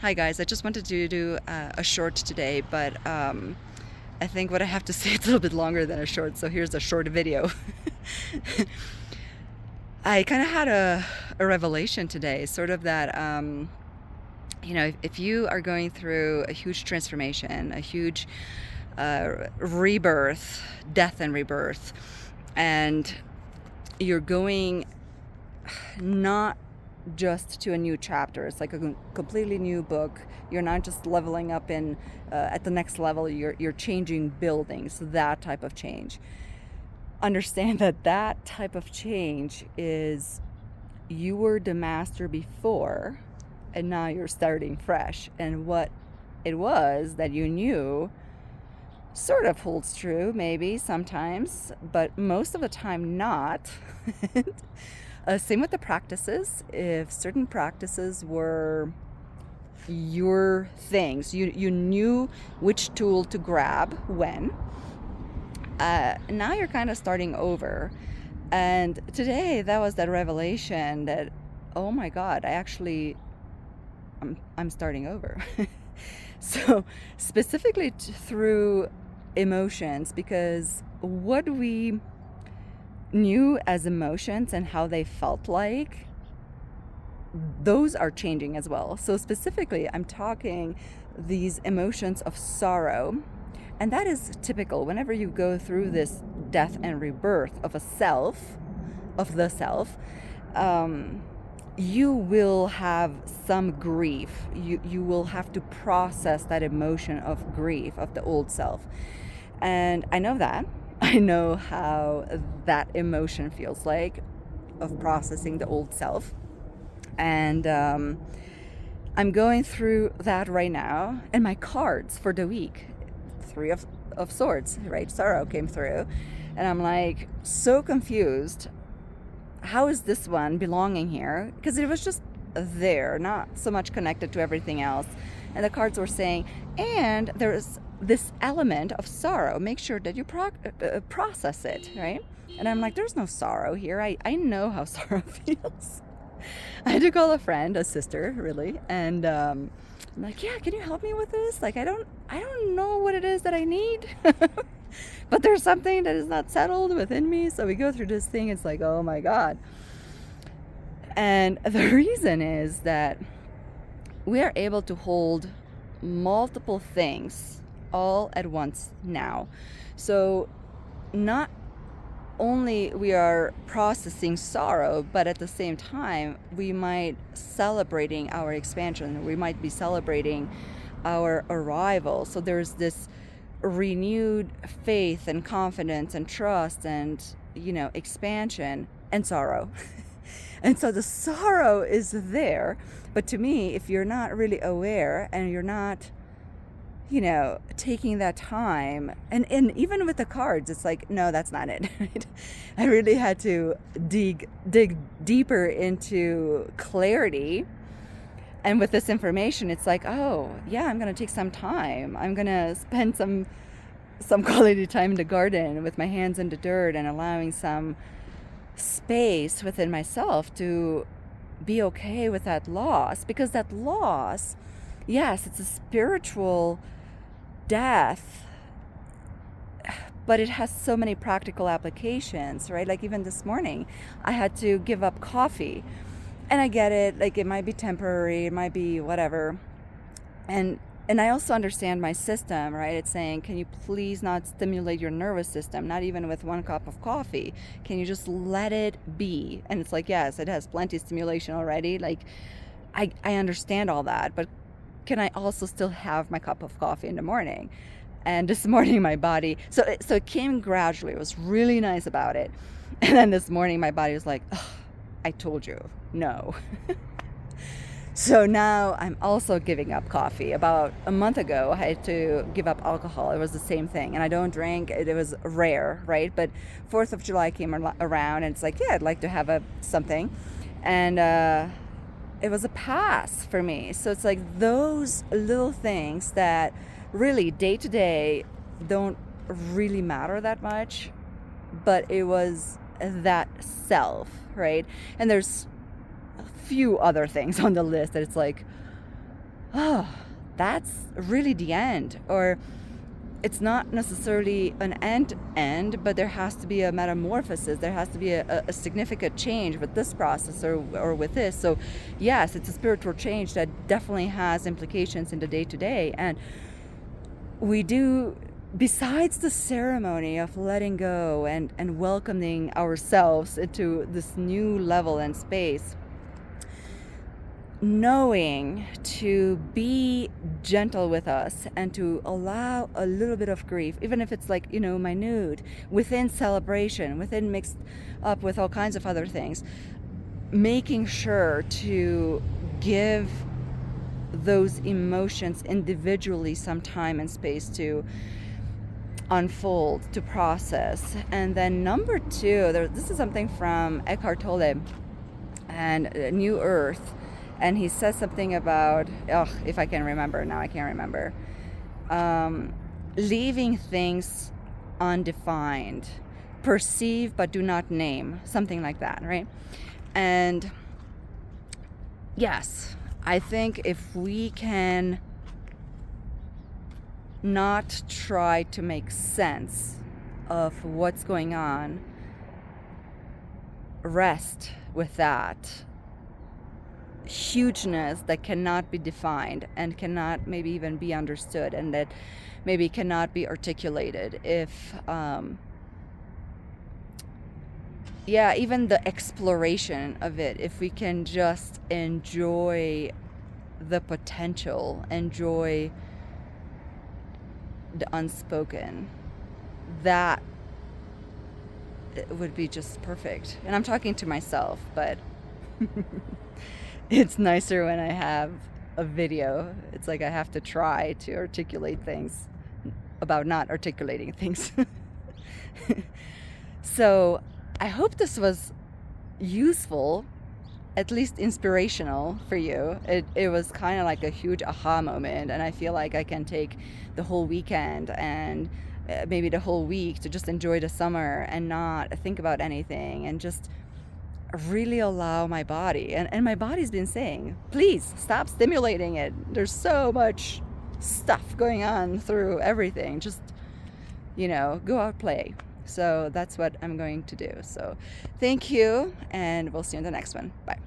Hi guys, I just wanted to do a short today, but I think what I have to say is a little bit longer than a short, so here's a short video. I kind of had a revelation today, sort of that, if you are going through a huge transformation, a huge rebirth, death and rebirth, and you're going not just to a new chapter. It's like a completely new book. You're not just leveling up in at the next level. You're changing buildings. That type of change. Understand that that type of change is you were the master before, and now you're starting fresh. And what it was that you knew sort of holds true, maybe sometimes, but most of the time not. Same with the practices. If certain practices were your things, you knew which tool to grab when. Now you're kind of starting over. And today that was that revelation that, oh my God, I'm starting over. So specifically through emotions, because what we knew as emotions and how they felt like, those are changing as well. So specifically, I'm talking these emotions of sorrow. And that is typical whenever you go through this death and rebirth of a self, of the self. You will have some grief. You will have to process that emotion of grief of the old self. And I know that. I know how that emotion feels like, of processing the old self. And I'm going through that right now. And my cards for the week, Three of Swords, right? Sorrow came through. And I'm like so confused. How is this one belonging here? Because it was just there, not so much connected to everything else. And the cards were saying, and there's this element of sorrow. Make sure that you process it, right? And I'm like, there's no sorrow here. I know how sorrow feels. I had to call a friend, a sister, really, and I'm like, yeah, can you help me with this? Like, I don't know what it is that I need, but there's something that is not settled within me. So we go through this thing. It's like, oh my God. And the reason is that we are able to hold multiple things all at once now. So not only we are processing sorrow, but at the same time we might celebrating our expansion. We might be celebrating our arrival. So there's this renewed faith and confidence and trust and expansion and sorrow. And so the sorrow is there, but to me, if you're not really aware and you're not taking that time, and even with the cards, it's like, no, that's not it. Right? I really had to dig deeper into clarity. And with this information, it's like, oh yeah, I'm gonna take some time. I'm gonna spend some quality time in the garden with my hands in the dirt and allowing some space within myself to be okay with that loss, because that loss, yes, it's a spiritual death, but it has so many practical applications, right? Like even this morning I had to give up coffee, and I get it, like it might be temporary, it might be whatever, and I also understand my system, right? It's saying, can you please not stimulate your nervous system, not even with one cup of coffee? Can you just let it be? And it's like, yes, it has plenty of stimulation already, like I understand all that, but can I also still have my cup of coffee in the morning? And this morning my body, so it came gradually. It was really nice about it. And then this morning my body was like, oh, I told you, no. So now I'm also giving up coffee. About a month ago, I had to give up alcohol. It was the same thing. And I don't drink. It was rare, right? But 4th of July came around, and it's like, yeah, I'd like to have something. And it was a pass for me. So it's like those little things that really day to day don't really matter that much, but it was that self, right? And there's a few other things on the list that it's like, oh, that's really the end. Or it's not necessarily an end, but there has to be a metamorphosis. There has to be a significant change with this process or with this. So yes, it's a spiritual change that definitely has implications in the day-to-day. And we do, besides the ceremony of letting go and welcoming ourselves into this new level and space, knowing to be gentle with us and to allow a little bit of grief, even if it's like, minute, within celebration, within mixed up with all kinds of other things, making sure to give those emotions individually some time and space to unfold, to process. And then number two, this is something from Eckhart Tolle and New Earth. And he says something about, if I can remember, now I can't remember, leaving things undefined, perceive but do not name, something like that, right? And yes, I think if we can not try to make sense of what's going on, rest with that hugeness that cannot be defined and cannot maybe even be understood, and that maybe cannot be articulated, if even the exploration of it, if we can just enjoy the potential, enjoy the unspoken, that it would be just perfect. And I'm talking to myself, but it's nicer when I have a video. It's like I have to try to articulate things about not articulating things. So I hope this was useful, at least inspirational for you. It was kind of like a huge aha moment, and I feel like I can take the whole weekend and maybe the whole week to just enjoy the summer and not think about anything, and just really allow my body. And my body's been saying, please stop stimulating it. There's so much stuff going on through everything. Just, go out, play. So that's what I'm going to do. So thank you, and we'll see you in the next one. Bye.